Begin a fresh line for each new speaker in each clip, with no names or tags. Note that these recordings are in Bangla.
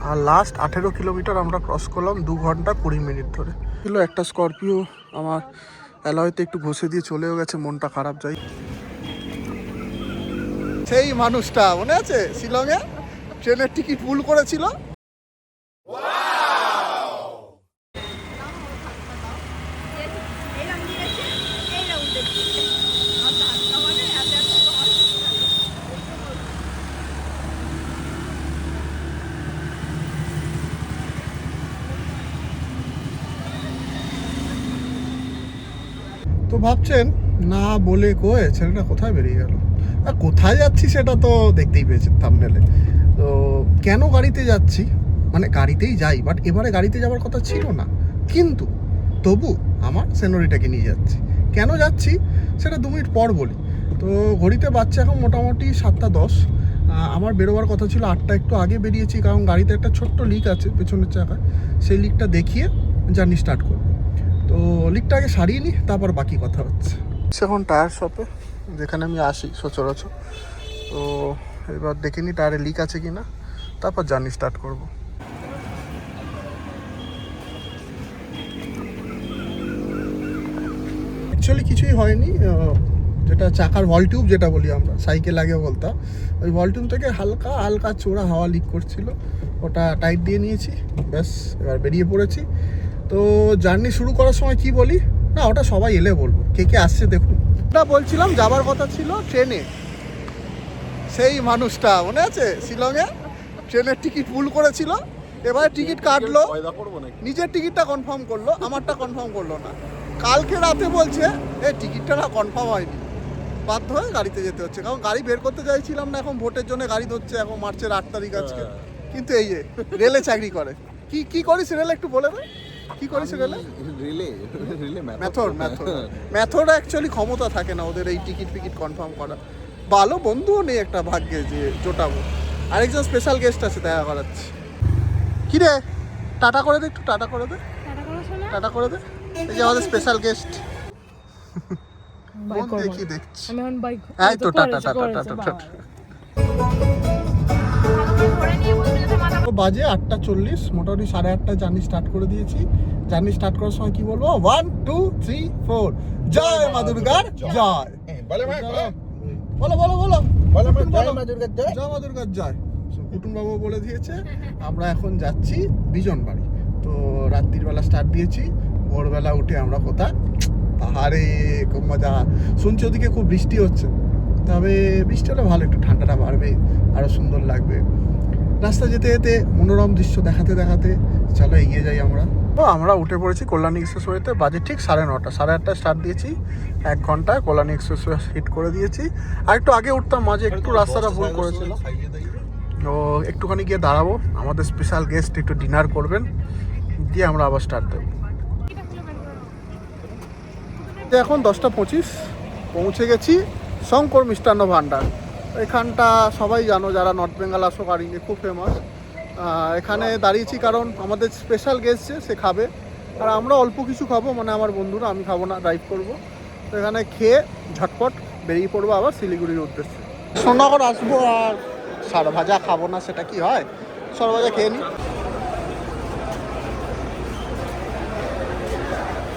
আর লাস্ট 18 কিলোমিটার আমরা ক্রস করলাম 2 ঘন্টা 20 মিনিট ধরে। ছিল একটা স্করপিও আমার অ্যালয়তে একটু ঘষে দিয়ে চলেও গেছে, মনটা খারাপ। যাই সেই মানুষটা মনে আছে শিলংয়ে ট্রেনের টিকিট ভুল করেছিল। তো ভাবছেন না বলে কয়ে ছেলেটা কোথায় বেরিয়ে গেল, আর কোথায় যাচ্ছি সেটা তো দেখতেই পেয়েছেন থাম্বনেলে। তো কেন গাড়িতে যাচ্ছি, মানে গাড়িতেই যাই, বাট এবারে গাড়িতে যাওয়ার কথা ছিল না, কিন্তু তবু আমার সেনোরিটাকে নিয়ে যাচ্ছি। কেন যাচ্ছি সেটা 2 মিনিট পর বলি। তো ঘড়িতে বাচ্চা এখন মোটামুটি 7:10। আমার বেরোবার কথা ছিল 8টা, একটু আগে বেরিয়েছি কারণ গাড়িতে একটা ছোট্ট লিক আছে পেছনের চাকায়, সেই লিকটা দেখিয়ে জার্নি স্টার্ট করব। তো লিকটা আগে সারিয়ে নিই, তারপর বাকি কথা হচ্ছে। এখন টায়ার শপে, যেখানে আমি আসি সচরাচর। তো এবার দেখে নিই টায়ারে লিক আছে কি না, তারপর জার্নি স্টার্ট করব। অ্যাকচুয়ালি কিছুই হয়নি, যেটা চাকার ভল টিউব যেটা বলি আমরা, সাইকেল আগে বলতাম, ওই ভল টিউব থেকে হালকা হালকা চোরা হাওয়া লিক করছিল, ওটা টাইট দিয়ে নিয়েছি, ব্যাস এবার বেরিয়ে পড়েছি। তো জার্নি শুরু করার সময় কি বলি না, ওটা সবাই এলে বলবো, কে কে আসছে দেখুন। ওটা বলছিলাম যাবার কথা ছিল ট্রেনে, সেই মানুষটা মনে আছে শিলংয়ে ট্রেনের টিকিট ভুল করেছিল, এবারে টিকিট কাটলো, নিজের টিকিটটা কনফার্ম করলো, আমারটা কনফার্ম করলো না। কালকে রাতে বলছে টিকিটটা না কনফার্ম হয়নি, বাধ্য হয়ে গাড়িতে যেতে হচ্ছে, কারণ গাড়ি বের করতে চাইছিলাম না, এখন ভোটের জন্য গাড়ি ধরছে, এখন মার্চের 8 তারিখ আজকে। কিন্তু এই যে রেলে চাকরি করে, কি করিস রেলে একটু বলে দে, কি করিস রেলে? ম্যাথড অ্যাকচুয়ালি ক্ষমতা থাকে না ওদের এই টিকিট ফিকিট কনফার্ম করা। ভালো বন্ধুও নেই একটা ভাগ্যে যে জোটাবো। আরেকজন স্পেশাল গেস্ট আছে, দেখা করাচ্ছি। কি রে, টাটা করে দে একটু, টাটা করে দে, টাটা করে দে। এই যে আমাদের স্পেশাল গেস্ট। দেখি দেখছি, এই তো টাটা টাটা টাটা টাটা। বাজে 8:40, মোটামুটি 8:30 জার্নি স্টার্ট করে দিয়েছি। জার্নি স্টার্ট করার সময় কি বলবো, 1 2 3 4 জয় মা দুর্গার জয়। বলো বলো বলো বলো জয় মা দুর্গার জয়, জয় মা দুর্গার জয়। কুটুম বাবু বলে দিয়েছে। আমরা এখন যাচ্ছি বিজন বাড়ি। তো রাত্রির বেলা স্টার্ট দিয়েছি, ভোরবেলা উঠে আমরা কোথায় পাহাড়ে, খুব মজা। শুনছি ওদিকে খুব বৃষ্টি হচ্ছে, তবে বৃষ্টি হলে ভালো, একটু ঠান্ডাটা বাড়বে, আরো সুন্দর লাগবে। রাস্তা যেতে যেতে মনোরম দৃশ্য দেখাতে দেখাতে চলো এগিয়ে যাই আমরা। তো আমরা উঠে পড়েছি কল্যাণী এক্সপ্রেসওয়েতে, বাজে ঠিক 9:30, 8:30 স্টার্ট দিয়েছি, 1 ঘন্টায় কল্যাণী এক্সপ্রেসওয়ে হিট করে দিয়েছি। আর একটু আগে উঠতাম, মাঝে একটু রাস্তাটা ভুল করেছিল। তো একটুখানি গিয়ে দাঁড়াবো, আমাদের স্পেশাল গেস্ট একটু ডিনার করবেন, দিয়ে আমরা আবার স্টার্ট দেবো। এখন 10:25, পৌঁছে গেছি শঙ্কর মিষ্টান্ন ভাণ্ডার। এখানটা সবাই জানো যারা নর্থ বেঙ্গল আসো, কারিঙ্গে খুব ফেমাস। এখানে দাঁড়িয়েছি কারণ আমাদের স্পেশাল গেস্ট সে খাবে, আর আমরা অল্প কিছু খাবো, মানে আমার বন্ধুরা, আমি খাবো না, ড্রাইভ করবো। তো এখানে খেয়ে ঝটপট বেরিয়ে পড়বো আবার শিলিগুড়ির উদ্দেশ্যে। সোনাগড় আসবো, আর সরভাজা খাবো না সেটা কি হয়, সরভাজা খেয়ে নিই।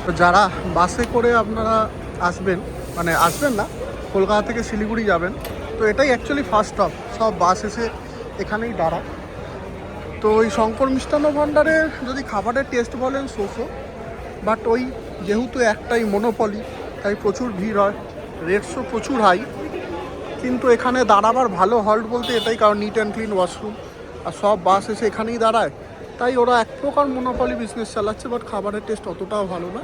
তো যারা বাসে করে আপনারা আসবেন, মানে আসবেন না, কলকাতা থেকে শিলিগুড়ি যাবেন, তো এটাই অ্যাকচুয়ালি ফার্স্ট স্টপ, সব বাস এসে এখানেই দাঁড়ায়। তো ওই শঙ্কর মিষ্টান্ন ভাণ্ডারের যদি খাবারের টেস্ট বলেন শোষো, বাট ওই যেহেতু একটাই মনোপলি, তাই প্রচুর ভিড় হয়, রেটসও প্রচুর হাই। কিন্তু এখানে দাঁড়াবার ভালো হল্ট বলতে এটাই, কারণ নিট অ্যান্ড ক্লিন ওয়াশরুম, আর সব বাস এসে এখানেই দাঁড়ায়, তাই ওরা এক প্রকার মনোপলি বিজনেস চালাচ্ছে। বাট খাবারের টেস্ট অতটাও ভালো না,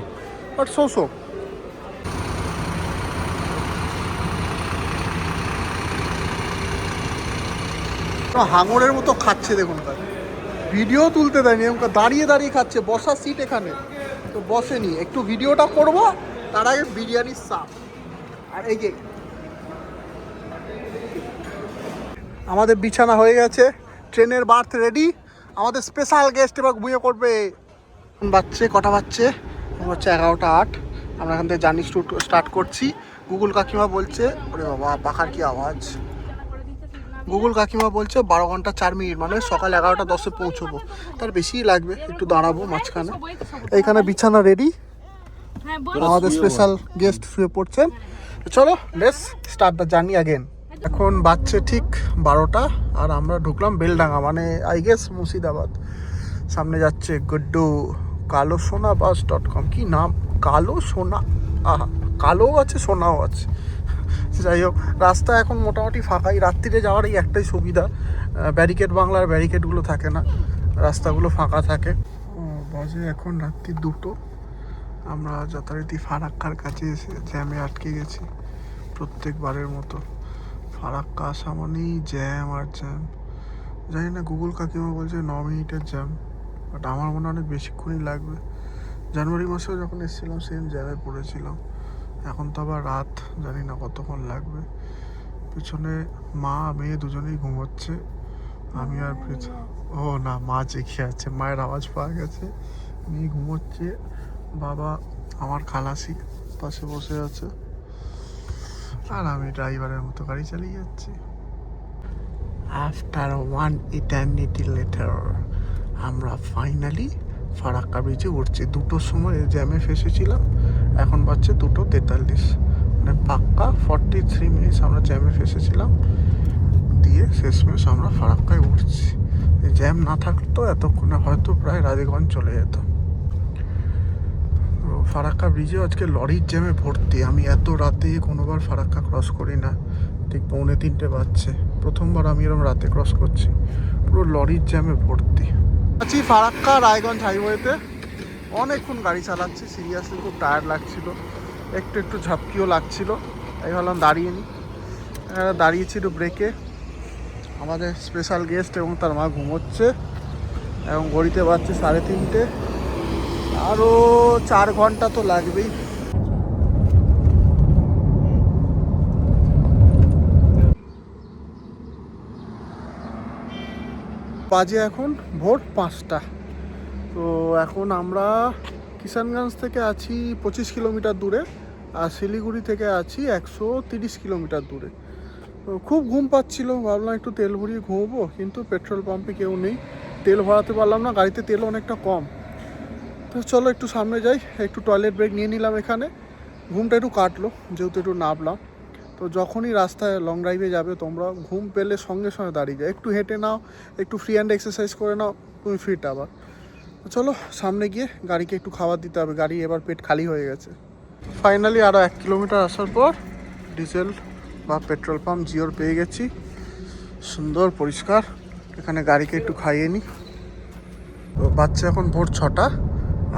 বাট শোষো। হাঙরের মতো খাচ্ছে দেখুন, ভিডিও তুলতে দেয়নি, দাঁড়িয়ে দাঁড়িয়ে খাচ্ছে, বসার সিট এখানে, তো বসেনি। একটু ভিডিওটা করব, তার আগে বিরিয়ানির সাপ। আর এই যে আমাদের বিছানা হয়ে গেছে, ট্রেনের বার্থ রেডি, আমাদের স্পেশাল গেস্ট এবার ঘুমিয়ে পড়বে। বাচ্চে কটা বাচ্চে হচ্ছে 11:08। আমরা এখান থেকে জার্নি স্টার্ট করছি। গুগল কাকিমা বলছে, ওরে বাবা পাখার কি আওয়াজ, গুগল কাকিমা বলছে 12 ঘন্টা 4 মিনিট, মানে সকাল 11:10 পৌঁছবো। তার বেশিই লাগবে, একটু দাঁড়াবো মাঝখানে। এইখানে বিছানা রেডি, আমাদের স্পেশাল গেস্ট শুয়ে পড়ছেন। চলো let's start the journey again. এখন বাজছে ঠিক 12টা, আর আমরা ঢুকলাম বেলডাঙ্গা, মানে আই গেস মুর্শিদাবাদ। সামনে যাচ্ছে গুড্ডু, কালো সোনা বাস.com, কি নাম, কালো সোনা, আহা, কালোও আছে সোনাও আছে। যাই হোক, রাস্তা এখন মোটামুটি ফাঁকাই। রাত্রিরে যাওয়ার এই একটাই সুবিধা, ব্যারিকেড বাংলার ব্যারিকেডগুলো থাকে না, রাস্তাগুলো ফাঁকা থাকে। বাজে এখন রাত্রি 2টো। আমরা যথারীতি ফারাক্কার কাছে এসে জ্যামে আটকে গেছি, প্রত্যেকবারের মতো। ফারাক্কা আসা মানেই জ্যাম আর জ্যাম। জানি না, গুগল কাকিমা বলছে 9 মিনিটের জ্যাম, বাট আমার মনে অনেক বেশিক্ষণই লাগবে। জানুয়ারি মাসেও যখন এসেছিলাম সেম জ্যামে পড়েছিলাম। এখন তো আবার রাত, জানি না কতক্ষণ লাগবে। পিছনে মা মেয়ে দুজনেই ঘুমোচ্ছে, আমি আর ও না, মা জেগে আছে, মায়ের আওয়াজ পাওয়া গেছে। মেয়ে ঘুমোচ্ছে, বাবা আমার খালাসি পাশে বসে আছে, আর আমি ড্রাইভারের মতো গাড়ি চালিয়ে যাচ্ছি। আফটার 1 ইটারনিটি লেটার আমরা ফাইনালি ফারাক্কা ব্রিজে উঠছি। 2টোর সময় জ্যামে ফেসেছিলাম, এখন বাজছে 2:43, মানে পাক্কা 43 মিনিটস আমরা জ্যামে ফেসেছিলাম। দিয়ে শেষমেশ আমরা ফারাক্কায় উঠছি। জ্যাম না থাকলে তো এতক্ষণে হয়তো প্রায় রাজগঞ্জ চলে যেত। ফারাক্কা ব্রিজে আজকে লরির জ্যামে ভর্তি। আমি এত রাতে কোনোবার ফারাক্কা ক্রস করি না, ঠিক 2:45 বাজছে, প্রথমবার আমি এরকম রাতে ক্রস করছি। পুরো লরির জ্যামে ভর্তি আছি ফারাক্কা রায়গঞ্জ হাইওয়েতে। অনেকক্ষণ গাড়ি চালাচ্ছি, সিরিয়াসলি খুব টায়ার্ড লাগছিল, একটু ঝাপকিও লাগছিল। তাই ভাবলাম দাঁড়িয়ে নিই। দাঁড়িয়েছিল ব্রেকে। আমাদের স্পেশাল গেস্ট এবং তার মা ঘুমোচ্ছে, এবং ঘড়িতে বাজছে 3:30। আরও 4 ঘন্টা তো লাগবেই। বাজে এখন ভোর 5টা। তো এখন আমরা কিষানগঞ্জ থেকে আছি 25 কিলোমিটার দূরে, আর শিলিগুড়ি থেকে আছি 130 কিলোমিটার দূরে। তো খুব ঘুম পাচ্ছিল, ভাবলাম একটু তেল ভরিয়ে ঘুমবো, কিন্তু পেট্রোল পাম্পে কেউ নেই, তেল ভরাতে পারলাম না, গাড়িতে তেল অনেকটা কম। তো চলো একটু সামনে যাই, একটু টয়লেট ব্রেক নিয়ে নিলাম এখানে। ঘুমটা একটু কাটলো যেহেতু একটু নামলাম। তো যখনই রাস্তায় লং ড্রাইভে যাবে তোমরা, ঘুম পেলে সঙ্গে সঙ্গে দাঁড়িয়ে যাও, একটু হেঁটে নাও, একটু ফ্রি হ্যান্ড এক্সারসাইজ করে নাও, তুমি ফিট আবার। চলো সামনে গিয়ে গাড়িকে একটু খাবার দিতে হবে, গাড়ি এবার পেট খালি হয়ে গেছে। ফাইনালি আরও 1 কিলোমিটার আসার পর ডিজেল বা পেট্রোল পাম্প জিওর পেয়ে গেছি, সুন্দর পরিষ্কার। এখানে গাড়িকে একটু খাইয়ে নিই। তো বাচ্চা এখন ভোর 6টা,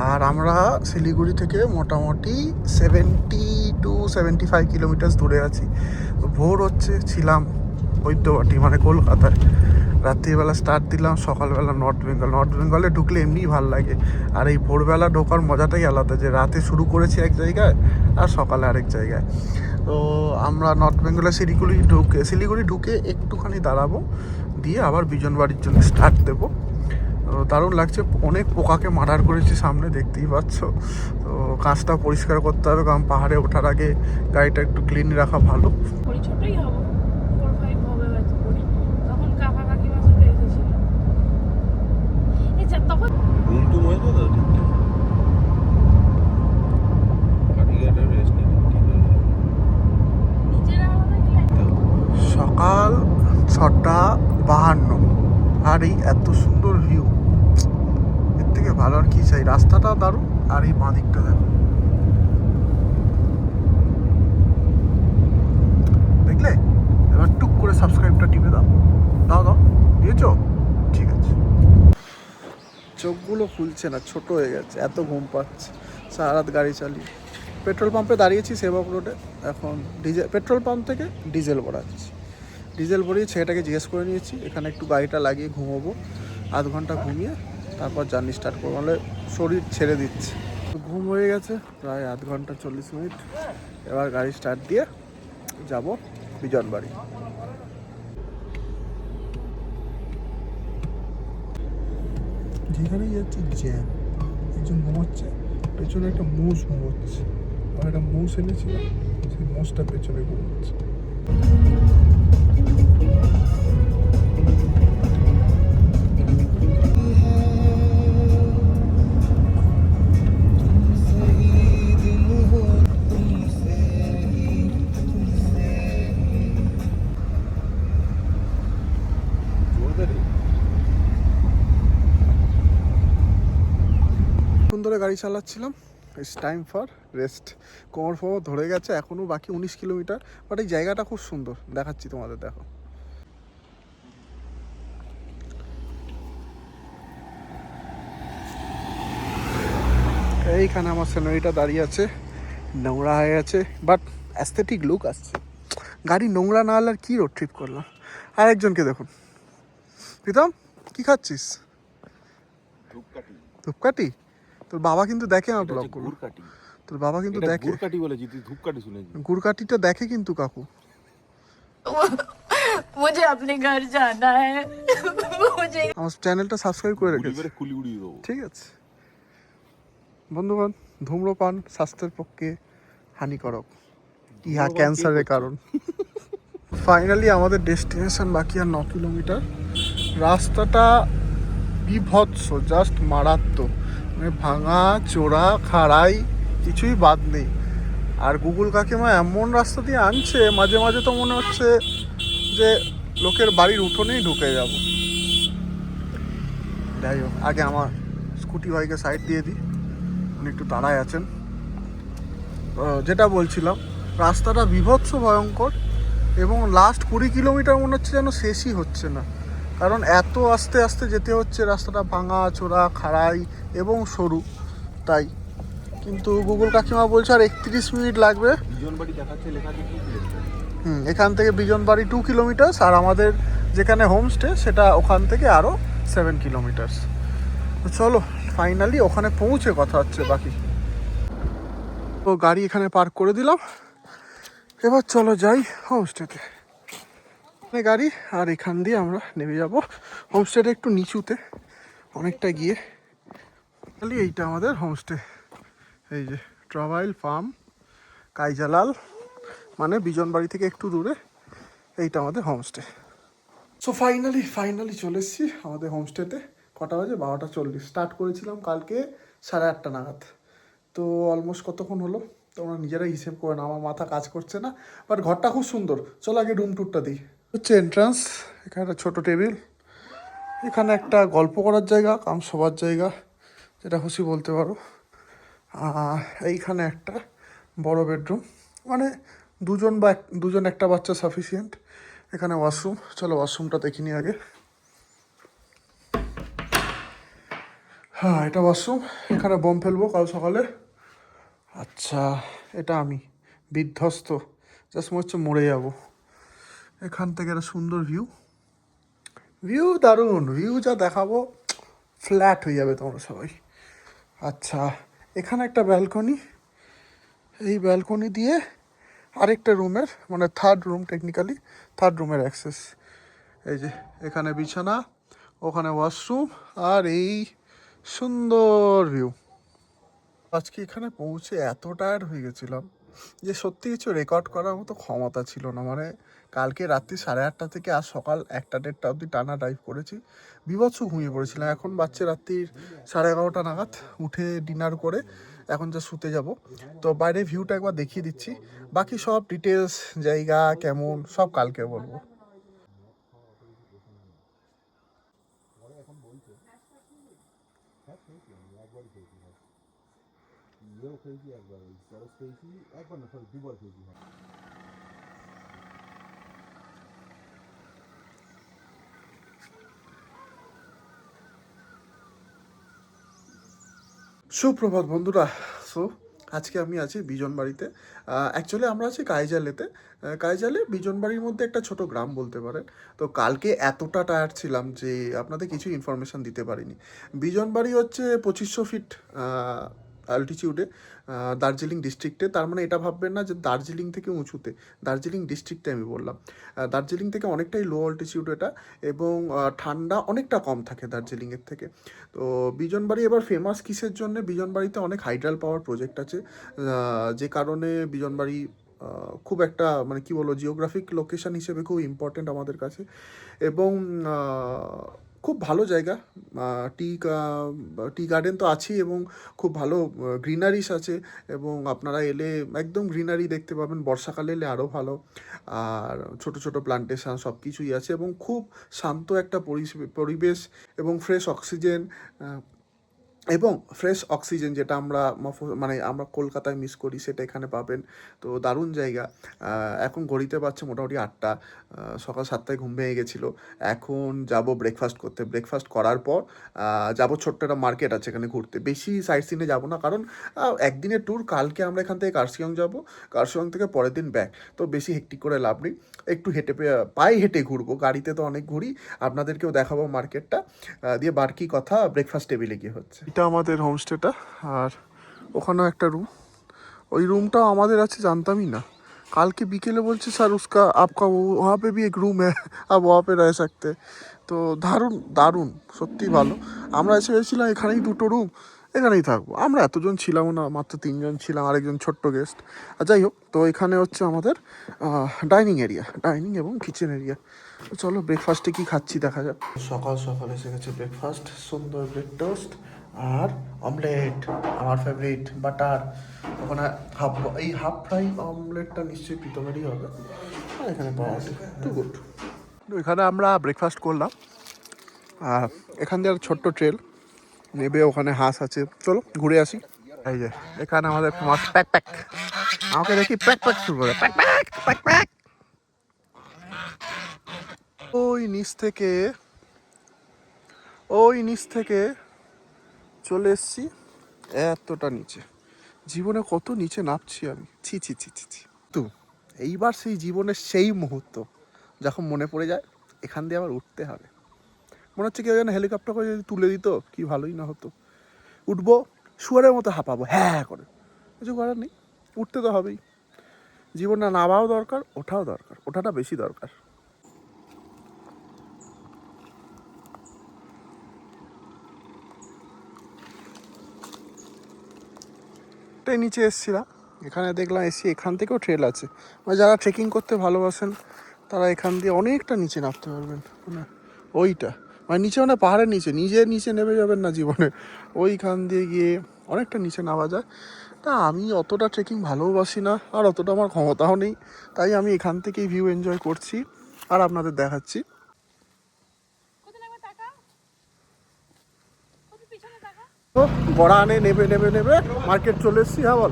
আর আমরা শিলিগুড়ি থেকে মোটামুটি 70 to 75 কিলোমিটার দূরে আছি। ভোর হচ্ছে, ছিলাম বৈদ্যবাটি মানে কলকাতায়। রাত্রিবেলা স্টার্ট দিলাম, সকালবেলা নর্থ বেঙ্গলে ঢুকলে এমনিই ভালো লাগে। আর এই ভোরবেলা ঢোকার মজাটাই আলাদা, যে রাতে শুরু করেছি এক জায়গায় আর সকালে আরেক জায়গায়। তো আমরা নর্থ বেঙ্গলে শিলিগুড়ি ঢুকে একটুখানি দাঁড়াবো, দিয়ে আবার বিজনবাড়ির জন্য স্টার্ট দেবো। তো দারুণ লাগছে, অনেক পোকাকে মার্ডার করেছি সামনে, দেখতেই পাচ্ছ। তো কাঁচটা পরিষ্কার করতে হবে, কারণ পাহাড়ে ওঠার আগে গাড়িটা একটু ক্লিন রাখা ভালো।
ছোটই হবো, 4-5 হবে হয়তো পড়ি, তখন কাকা কাকিমার সাথে এসেছিল। তখন
ঘুমটু হয়ে তো ঠিকঠাক গাড়িটা রেস্ট নিতে
নিজের আলাদা গেলে
সকাল 6:52, আর এই এত সুন্দর ভিউ, এর থেকে ভালো আর কি চাই। রাস্তাটা দারুণ, আর এই বাঁ দিকটা দেখো, দেখলে? এবার টুক করে সাবস্ক্রাইবটা টিপে দাও, দাও দিয়েছো? ঠিক আছে। চোখগুলো খুলছে না, ছোট হয়ে গেছে, এত ঘুম পাচ্ছে সারা রাত গাড়ি চালিয়ে। পেট্রোল পাম্পে দাঁড়িয়েছি সেবক রোডে, এখন পেট্রোল পাম্প থেকে ডিজেল ভরাচ্ছি। ডিজেল ভরিয়ে ছেলেটাকে জিজ্ঞেস করে নিয়েছি, এখানে একটু গাড়িটা লাগিয়ে ঘুমোবো, আধ ঘন্টা ঘুমিয়ে তারপর জার্নি স্টার্ট করবো, নাহলে শরীর ছেড়ে দিচ্ছে। ঘুম হয়ে গেছে প্রায় আধ ঘন্টা 40 মিনিট। এবার গাড়ি স্টার্ট দিয়ে যাব বিজনবাড়ি। যেখানেই যাচ্ছে জ্যাম, একজন ঘুমোচ্ছে, পেছনে একটা মোষ ঘুমোচ্ছে, আর একটা মোষ এনেছিলাম, সেই মোষটা পেছনে ঘুমোচ্ছে। ধরে গাড়ি চালাচ্ছিলাম, ইটস টাইম ফর রেস্ট। কোমর ফোমর ধরে গেছে, এখনও বাকি 19 কিলোমিটার। বাট এই জায়গাটা খুব সুন্দর, দেখাচ্ছি তোমাদের, দেখো। এইখানে আমার সেনারিটা দাঁড়িয়ে আছে, নোংরা হয়ে গেছে বাট অ্যাস্থেটিক লুক আসছে। গাড়ি নোংরা না হলে আর কী রোড ট্রিপ করলাম। আর একজনকে দেখুন, প্রীতম কী খাচ্ছিস?
ধূপকাঠি।
ধূপকাঠি? তোর বাবা কিন্তু দেখে আমার ব্লগগুলো।
গুড়কাঠি।
তোর বাবা কিন্তু দেখে।
গুড়কাঠি বলেছি, তুই ধূপকাঠি শুনেছিস।
গুড়কাঠিটা দেখে কিন্তু কাকু।
मुझे अपने घर जाना है मुझे
আমার চ্যানেলটা সাবস্ক্রাইব করে রেখেছি,
কুলি উড়িয়ে দেবো।
ঠিক আছে? বন্ধুগণ, ধূম্রপান স্বাস্থ্যের পক্ষে হানিকারক, ইহা ক্যান্সারের কারণ। ফাইনালি আমাদের ডেস্টিনেশন, বাকি আর 9 কিলোমিটার। রাস্তাটা বিভৎস, জাস্ট মারাত্মক, মানে ভাঙা চোরা খাড়াই কিছুই বাদ নেই। আর গুগল কাকিমা এমন রাস্তা দিয়ে আনছে, মাঝে মাঝে তো মনে হচ্ছে যে লোকের বাড়ির উঠোনেই ঢুকে যাব। যাই হোক, আগে আমার স্কুটি বাইকে সাইড দিয়ে দিই, উনি একটু তাড়ায় আছেন। যেটা বলছিলাম, রাস্তাটা বিভৎস ভয়ঙ্কর, এবং লাস্ট 20 কিলোমিটার মনে হচ্ছে যেন শেষই হচ্ছে না, কারণ এত আস্তে আস্তে যেতে হচ্ছে। রাস্তাটা ভাঙা চোরা খাড়াই এবং সরু, তাই। কিন্তু গুগল কাকিমা বলছে আর 31 মিনিট লাগবে।
বিজনবাড়ি দেখাচ্ছে, লেখা আছে 2 কিলোমিটার।
এখান থেকে বিজনবাড়ি 2 কিলোমিটার, আর আমাদের যেখানে হোমস্টে সেটা ওখান থেকে আরও 7 কিলোমিটার। তো চলো, ফাইনালি ওখানে পৌঁছে কথা হচ্ছে বাকি। তো গাড়ি এখানে পার্ক করে দিলাম, এবার চলো যাই হোমস্টেতে। গাড়ি আর এখান দিয়ে আমরা নেমে যাব হোমস্টেটা, একটু নিচুতে অনেকটা গিয়ে। খালি এইটা আমাদের হোমস্টে, এই যে ট্রাভাইল ফার্ম কাইজালাল, মানে বিজনবাড়ি থেকে একটু দূরে এইটা আমাদের হোমস্টে। সো ফাইনালি চলে এসেছি আমাদের হোমস্টেতে। কটা বাজে? 12:40। স্টার্ট করেছিলাম কালকে 8:30 নাগাদ। তো অলমোস্ট কতক্ষণ হলো তোমরা নিজেরাই হিসেব করে না, আমার মাথা কাজ করছে না। বাট ঘরটা খুব সুন্দর। চলো আগে রুম ট্যুরটা দিই। হচ্ছে এন্ট্রান্স, এখানে একটা ছোটো টেবিল, এখানে একটা গল্প করার জায়গা কাম শোবার জায়গা, যেটা খুশি বলতে পারো। এইখানে একটা বড় বেডরুম, মানে দুজন একটা বাচ্চা সাফিসিয়েন্ট। এখানে ওয়াশরুম, চলো ওয়াশরুমটা দেখিনি আগে। হ্যাঁ, এটা ওয়াশরুম। এখানে বোম ফেলবো কাল সকালে। আচ্ছা, এটা আমি বিধ্বস্ত, জাস্ট মনে হচ্ছে মরে যাব। এখান থেকে একটা সুন্দর ভিউ দারুণ ভিউ, যা দেখাবো ফ্ল্যাট হয়ে যাবে তোমরা সবাই। আচ্ছা, এখানে একটা ব্যালকনি, এই ব্যালকনি দিয়ে আরেকটা রুমের, মানে থার্ড রুমের অ্যাক্সেস। এই যে এখানে বিছানা, ওখানে ওয়াশরুম, আর এই সুন্দর ভিউ। আজকে এখানে পৌঁছে এত টায়ার্ড হয়ে গেছিলাম যে সত্যি কিছু রেকর্ড করার মতো ক্ষমতা ছিল না। মানে কালকে রাত্রি 8:30 থেকে আজ সকাল 1টা-1:30 অবধি টানা ড্রাইভ করেছি, বিভৎস ঘুমিয়ে পড়েছিলাম। এখন বাচ্চা রাত্রির 11:30 নাগাদ, উঠে ডিনার করে এখন যা শুতে যাব। তো বাইরের ভিউটা একবার দেখিয়ে দিচ্ছি, বাকি সব ডিটেলস, জায়গা কেমন সব কালকে বলবো। সুপ্রভাত বন্ধুরা। সো আজকে আমি আছি বিজনবাড়িতে। অ্যাকচুয়ালি আমরা আছি কাইজালেতে। কাইজালে বিজনবাড়ির মধ্যে একটা ছোট গ্রাম বলতে পারেন। তো কালকে এতটা টায়ার্ড ছিলাম যে আপনাদের কিছু ইনফরমেশান দিতে পারিনি। বিজনবাড়ি হচ্ছে 2500 ফিট অ্যালটিটিউডে, দার্জিলিং ডিস্ট্রিক্টে। তার মানে এটা ভাববেন না যে দার্জিলিং থেকে উঁচুতে, দার্জিলিং ডিস্ট্রিক্টে আমি বললাম। দার্জিলিং থেকে অনেকটাই লো অল্টিটিউড এটা, এবং ঠান্ডা অনেকটা কম থাকে দার্জিলিংয়ের থেকে। তো বিজনবাড়ি এবার ফেমাস কিসের জন্য? বিজনবাড়িতে অনেক হাইড্রাল পাওয়ার প্রজেক্ট আছে, যে কারণে বিজনবাড়ি খুব একটা, মানে কি বলবো, জিওগ্রাফিক লোকেশন হিসেবে খুব ইম্পর্টেন্ট আমাদের কাছে। এবং খুব ভালো জায়গা। টি গার্ডেন তো আছেই, এবং খুব ভালো গ্রিনারিস আছে, এবং আপনারা এলে একদম গ্রিনারি দেখতে পাবেন। বর্ষাকালে এলে আরও ভালো। আর ছোট ছোট প্লান্টেশন সব কিছুই আছে, এবং খুব শান্ত একটা পরিবেশ এবং ফ্রেশ অক্সিজেন। এবং ফ্রেশ অক্সিজেন, যেটা আমরা মানে আমরা কলকাতায় মিস করি, সেটা এখানে পাবেন। তো দারুণ জায়গা। এখন ঘড়িতে পাচ্ছে মোটামুটি 8টা, সকাল 7টায় ঘুম ভেঙে গেছিলো। এখন যাব ব্রেকফাস্ট করতে। ব্রেকফাস্ট করার পর যাব ছোট্ট একটা মার্কেট আছে এখানে ঘুরতে। বেশি সাইট সিনে যাবো না, কারণ একদিনের ট্যুর। কালকে আমরা এখান থেকে কার্শিয়ং যাব, কার্শিয়ং থেকে পরের দিন ব্যাক। তো বেশি হেক্টিক করে লাভ নেই, একটু পায়ে হেঁটে ঘুরবো। গাড়িতে তো অনেক ঘুরি, আপনাদেরকেও দেখাবো মার্কেটটা। দিয়ে বাকি কথা ব্রেকফাস্ট টেবিলে গিয়ে হচ্ছে। এটা আমাদের হোমস্টেটা, আর ওখানেও একটা রুম। ওই রুমটাও আমাদের আছে, জানতামই না। কালকে বিকেলে বলছে স্যার उसका आपका वहाँ पे भी एक रूम है, आप वहाँ पे रह सकते। তো দারুণ দারুণ, সত্যিই ভালো। আমরা এসে গেছিলাম এখানেই 2টো রুম, এখানেই থাকবো। আমরা এতজন ছিলাম না, মাত্র 3জন ছিলাম, আরেকজন ছোট্ট গেস্ট। আর যাই হোক, তো এখানে হচ্ছে আমাদের ডাইনিং এরিয়া, ডাইনিং এবং কিচেন এরিয়া। চলো ব্রেকফাস্টে কি খাচ্ছি দেখা যাক। সকাল সকাল এসে গেছে ব্রেকফাস্ট, সুন্দর ব্রেড টোস্ট আর অমলেট, আমার ফেভারিট, বাটার। ওখানে হাফ ফ্রাই অমলেটটা নিশ্চয়ই প্রীতমেরই হবে, আর এখানে পাওয়াটি টু গুড। তো এখানে আমরা ব্রেকফাস্ট করলাম, আর এখান দিয়ে একটা ছোট্ট ট্রেল নেবে, ওখানে হাঁস আছে। চলো ঘুরে আসি। এই যে এখানে আমাদের ফেমাস প্যাক প্যাক, আমাকে দেখি প্যাক প্যাক শুরু করে, প্যাক প্যাক প্যাক প্যাক। ওই নিচ থেকে চলে এসছি এতটা নিচে। জীবনে কত নিচে নামছি আমি, ছি ছি ছি ছি ছি। তো এইবার সেই জীবনের সেই মুহূর্ত যখন মনে পড়ে যায় এখান দিয়ে আবার উঠতে হবে। মনে হচ্ছে কেউ যেন হেলিকপ্টার করে যদি তুলে দিত, কি ভালোই না হতো। উঠবো, শুয়ারের মতো হাঁপাবো হ্যাঁ করে, কিছু করার নেই, উঠতে তো হবেই। জীবনটা নামাও দরকার, ওঠাও দরকার, ওঠাটা বেশি দরকার। নিচে এসছিলাম, এখানে দেখলাম এসি এখান থেকেও ট্রেল আছে। মানে যারা ট্রেকিং করতে ভালোবাসেন তারা এখান দিয়ে অনেকটা নিচে নামতে পারবেন। মানে ওইটা মানে নিচে, মানে পাহাড়ের নিচে নেমে যাবেন না জীবনে, ওইখান দিয়ে গিয়ে অনেকটা নিচে নামা যায়। তা আমি অতটা ট্রেকিং ভালোবাসি না, আর অতটা আমার ক্ষমতাও নেই, তাই আমি এখান থেকেই ভিউ এনজয় করছি আর আপনাদের দেখাচ্ছি। তো বড়ানে নেবে মার্কেট চলে এসেছি। হ্যাঁ বল,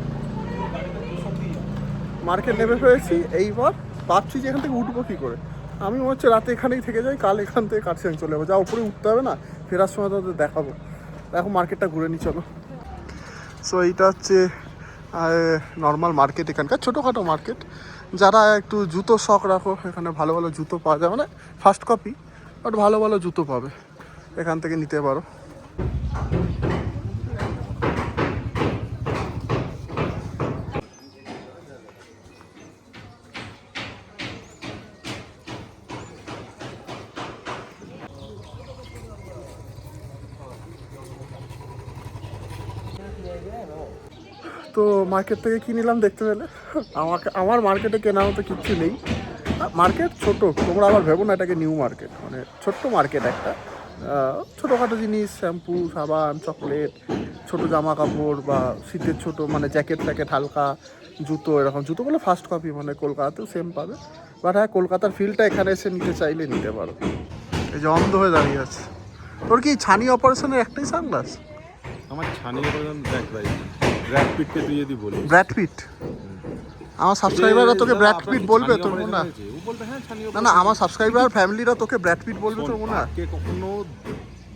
মার্কেট নেমে ফেলেছি। এইবার ভাবছি যে এখান থেকে উঠবো কী করে। আমি মনে হচ্ছে রাতে এখানেই থেকে যাই, কাল এখান থেকে কার্শিয়ং চলে যাবো, যা উপরে উঠতে হবে না, ফেরার সময় তাদের দেখাবো। এখন মার্কেটটা ঘুরে নিই চলো। সো এইটা হচ্ছে নর্মাল মার্কেট, এখানকার ছোটোখাটো মার্কেট। যারা একটু জুতো শখ রাখো, এখানে ভালো ভালো জুতো পাওয়া যায়, মানে ফার্স্ট কপি বাট ভালো ভালো জুতো পাবে, এখান থেকে নিতে পারো। তো মার্কেট থেকে কী নিলাম দেখতে পেলে, আমার মার্কেটে কেনার মতো কিচ্ছু নেই। মার্কেট ছোট, তোমরা আবার ভেবো না এটাকে নিউ মার্কেট, মানে ছোট্ট মার্কেট একটা। ছোটোখাটো জিনিস, শ্যাম্পু, সাবান, চকলেট, ছোট জামা কাপড় বা শীতের ছোট মানে জ্যাকেট ট্যাকেট, হালকা জুতো, এরকম জুতোগুলো ফার্স্ট কপি, মানে কলকাতাতেও সেম পাবে। বাট হ্যাঁ, কলকাতার ফিলটা এখানে এসে নিতে চাইলে নিতে পারো। এই যে অন্ধ হয়ে দাঁড়িয়ে আছে। তোর কি ছানি অপারেশনের একটাই সানগ্লাস?
আমার ছানি অপারেশন দেখ ভাই, ব্র্যাড পিটকে তুই যদি বলিস।
Brad Pitt? আমার সাবস্ক্রাইবাররা তোকে ব্র্যাড পিট বলবে তোর মনে না?
ও বলবে হ্যাঁ ছানি
না না, আমার সাবস্ক্রাইবার ফ্যামিলিরা তোকে ব্র্যাড পিট বলবে তোর মনে না?
কে কখনো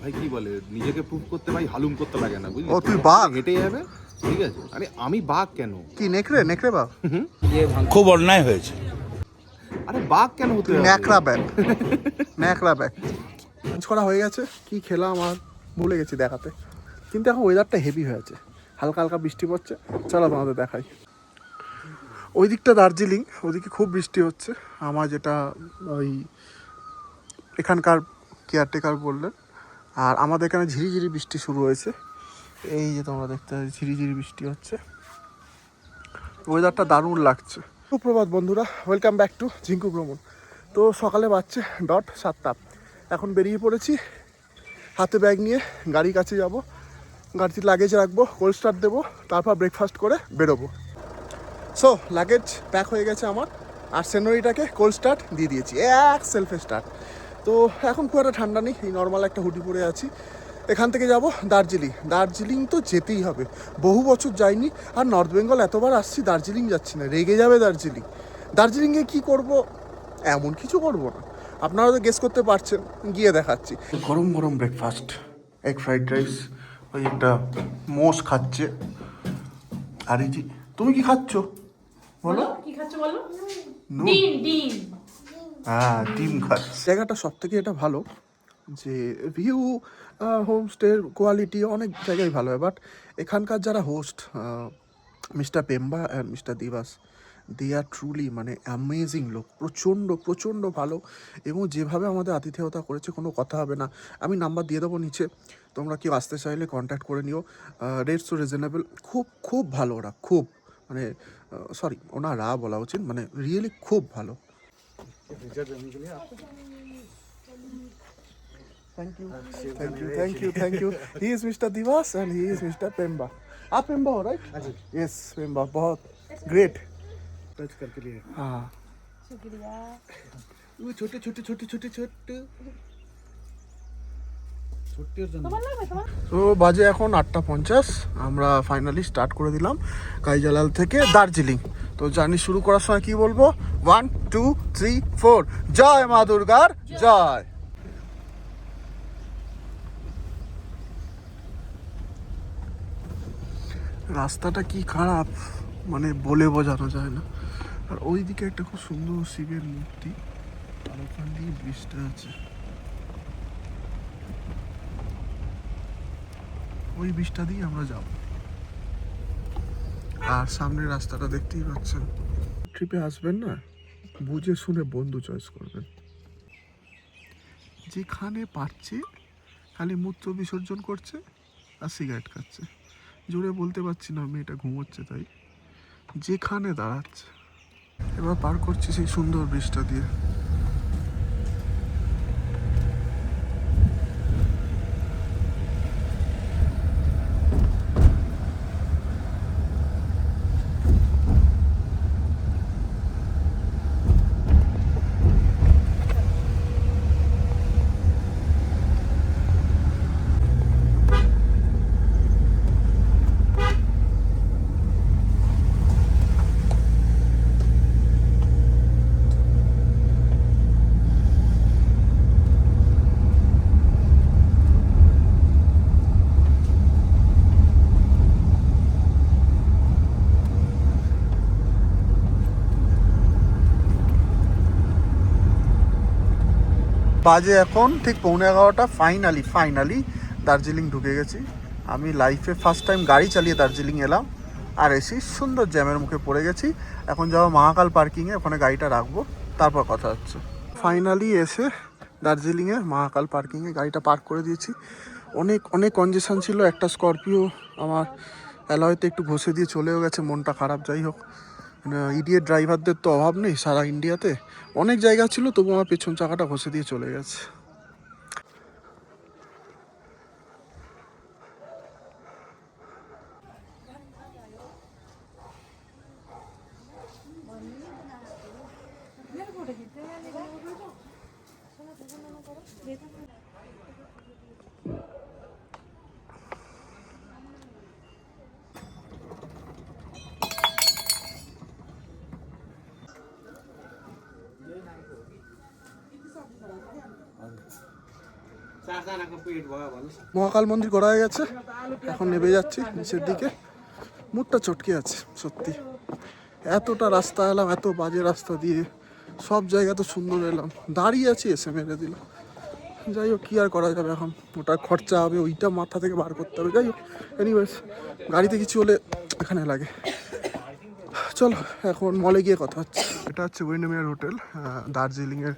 ভাই কি বলে, নিজেকে প্রুভ করতে ভাই হালুম করতে লাগে না, বুঝলি?
ও তুই বাঘ?
হেঁটে যাবে, ঠিক আছে। আরে আমি বাঘ কেন?
কি নেকড়ে বাঘ?
খুব অন্যায় হয়েছে।
আরে বাঘ কেন হতে হবে?
ন্যাকড়া ব্যাগ লাঞ্চ করা হয়ে গেছে। কি খেলাম আর ভুলে গেছি দেখাতে, কিন্তু এখন ওয়েদারটা হেভি হয়েছে, হালকা হালকা বৃষ্টি পড়ছে। চলো তোমাদের দেখাই। ওই দিকটা দার্জিলিং, ওদিকে খুব বৃষ্টি হচ্ছে। আমার যেটা ওই এখানকার কেয়ারটেকার বললেন, আর আমাদের এখানে ঝিরিঝিরি বৃষ্টি শুরু হয়েছে। এই যে তোমরা দেখতে পাচ্ছ ঝিরিঝিরি বৃষ্টি হচ্ছে, ওয়েদারটা দারুণ লাগছে। সুপ্রভাত বন্ধুরা, ওয়েলকাম ব্যাক টু ঝিঙ্কু ভ্রমণ। তো সকালে বাজছে 7টা, এখন বেরিয়ে পড়েছি। হাতে ব্যাগ নিয়ে গাড়ির কাছে যাব, গাড়িতে লাগেজ রাখবো, কোল্ড স্টার্ট দেবো, তারপর ব্রেকফাস্ট করে বেরোবো। সো লাগেজ প্যাক হয়ে গেছে আমার, আর সেনোরিটাকে কোল্ড স্টার্ট দিয়ে দিয়েছি, এক সেলফে স্টার্ট। তো এখন খুব একটা ঠান্ডা নেই, এই নর্মাল একটা হুডি পরে আছি। এখান থেকে যাব দার্জিলিং। দার্জিলিং তো যেতেই হবে, বহু বছর যাইনি। আর নর্থ বেঙ্গল এতবার আসছি, দার্জিলিং যাচ্ছি না, রেগে যাবে দার্জিলিং। দার্জিলিংয়ে কি করব? এমন কিছু করব না, আপনারা তো গেস করতে পারছেন, গিয়ে দেখাচ্ছি। গরম গরম ব্রেকফাস্ট, এগ ফ্রাইড রাইস, ওই একটা মোষ খাচ্ছে। আর এই যে তুমি কি খাচ্ছ বলো?
কি খাচ্ছ বলো?
নুন।
ডিম ডিম।
হ্যাঁ, ডিম খাচ্ছে। জায়গাটা সব থেকে এটা ভালো যে ভিউ, হোমস্টের কোয়ালিটি অনেক জায়গায় ভালো হয়, বাট এখানকার যারা host, mister Pemba and mister Dibas, they are truly মানে অ্যামেজিং লোক, প্রচণ্ড প্রচণ্ড ভালো। এবং যেভাবে আমাদের আতিথেয়তা করেছে, কোনো কথা হবে না। আমি নাম্বার দিয়ে দেবো নিচে, তোমরা কেউ আসতে চাইলে কন্ট্যাক্ট করে নিও। রেটসও রিজনেবল, খুব খুব ভালো ওরা, খুব মানে সরি ওনারা বলা উচিত, মানে রিয়েলি খুব ভালো। Thank you, thank you, thank you, thank you. He is Mr. Divas and he is Mr. Pemba. आप Pemba हो right? Yes, Pemba, बहुत great.
टच करके लिए
हाँ।
শুকরিয়া।
वो छोटे छोटे छोटे छोटे छोटे छोटे और
তোমার লাগবে তোমার?
তো বাজে এখন 8:50, আমরা ফাইনালি স্টার্ট করে দিলাম কাইজালাল থেকে দার্জিলিং। তো জার্নি শুরু করার সময় কি বলবো? 1 2 3 4 জয় মা দুর্গার জয়। রাস্তাটা কি খারাপ মানে বলে বোঝানো যায় না। আর ওইদিকে একটা খুব সুন্দর শিবের মূর্তি, আর ওখান দিয়ে ব্রিজটা আছে, ওই ব্রিজটা দিয়ে আমরা যাব। আর সামনের রাস্তাটা দেখতেই পাচ্ছেন। ট্রিপে আসবেন না, বুঝে শুনে বন্ধু চয়েস করবেন। যেখানে পাচ্ছে খালি মূত্র বিসর্জন করছে আর সিগারেট খাচ্ছে, জোরে বলতে পারছি না, মেয়েটা ঘুমোচ্ছে তাই, যেখানে দাঁড়াচ্ছে। এবার পার করছি সেই সুন্দর ব্রিজটা দিয়ে। বাজে এখন ঠিক 11:15। ফাইনালি দার্জিলিং ঢুকে গেছি। আমি লাইফে ফার্স্ট টাইম গাড়ি চালিয়ে দার্জিলিং এলাম, আর এসি সুন্দর জ্যামের মুখে পড়ে গেছি। এখন যাবো মহাকাল পার্কিংয়ে, ওখানে গাড়িটা রাখবো, তারপর কথা হচ্ছে। ফাইনালি এসে দার্জিলিংয়ে মহাকাল পার্কিংয়ে গাড়িটা পার্ক করে দিয়েছি। অনেক অনেক কনজেশন ছিল, একটা স্করপিও আমার অ্যালয়তে একটু ঘষে দিয়ে চলেও গেছে, মনটা খারাপ। যাই হোক, ইডিয়েট ড্রাইভারদের তো অভাব নেই সারা ইন্ডিয়াতে, অনেক জায়গা ছিল, তবু আমার পেছন চাকাটা ঘষে দিয়ে চলে গেছে। মহাকাল মন্দির ঘোরা হয়ে গেছে, এখন নেমে যাচ্ছি নিচের দিকে। মুডটা চটকে আছে সত্যি, এতটা রাস্তা এলাম, এত বাজে রাস্তা দিয়ে, সব জায়গা তো সুন্দর এলাম, দাঁড়িয়ে আছি এসে মেরে দিল। যাই হোক, কী আর করা যাবে, এখন ওটা খরচা হবে, ওইটা মাথা থেকে বার করতে হবে। যাই হোক, এনিওয়েজ গাড়িতে কিছু হলে এখানে লাগে। চলো এখন মলে গিয়ে কথা হচ্ছে। এটা হচ্ছে উইন্ডমেয়ার হোটেল, দার্জিলিংয়ের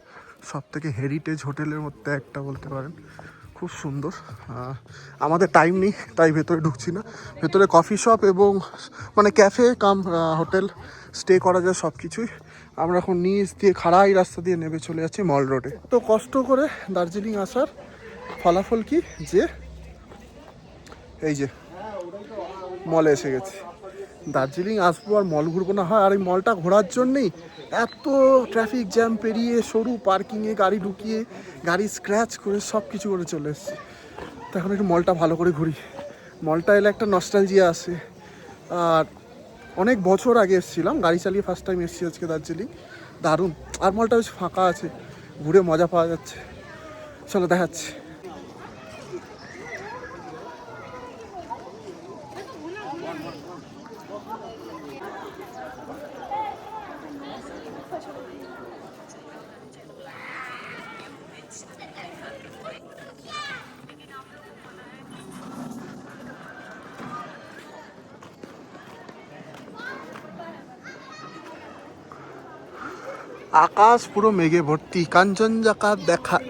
সব থেকে হেরিটেজ হোটেলের মধ্যে একটা বলতে পারেন, খুব সুন্দর। আমাদের টাইম নেই তাই ভেতরে ঢুকছি না। ভেতরে কফি শপ এবং মানে ক্যাফে কাম হোটেল স্টে করা যায় সব কিছুই। আমরা এখন নিচ দিয়ে খাড়াই রাস্তা দিয়ে নেমে চলে যাচ্ছি মল রোডে। তো কষ্ট করে দার্জিলিং আসার ফলাফল কি, যে এই যে মলে এসে গেছি। দার্জিলিং আসবো আর মল ঘুরবো না হয়? আর এই মলটা ঘোরার জন্যেই এত ট্রাফিক জ্যাম পেরিয়ে, সরু পার্কিংয়ে গাড়ি ঢুকিয়ে, গাড়ি স্ক্র্যাচ করে সব কিছু করে চলে এসেছি। তো এখন একটু মলটা ভালো করে ঘুরি। মলটা এলে একটা নস্টালজিয়া আসে। আর অনেক বছর আগে এসেছিলাম, গাড়ি চালিয়ে ফার্স্ট টাইম এসেছি আজকে দার্জিলিং। দারুণ। আর মলটা বেশ ফাঁকা আছে, ঘুরে মজা পাওয়া যাচ্ছে। চলো দেখাচ্ছি। আকাশ পুরো মেঘে ভর্তি,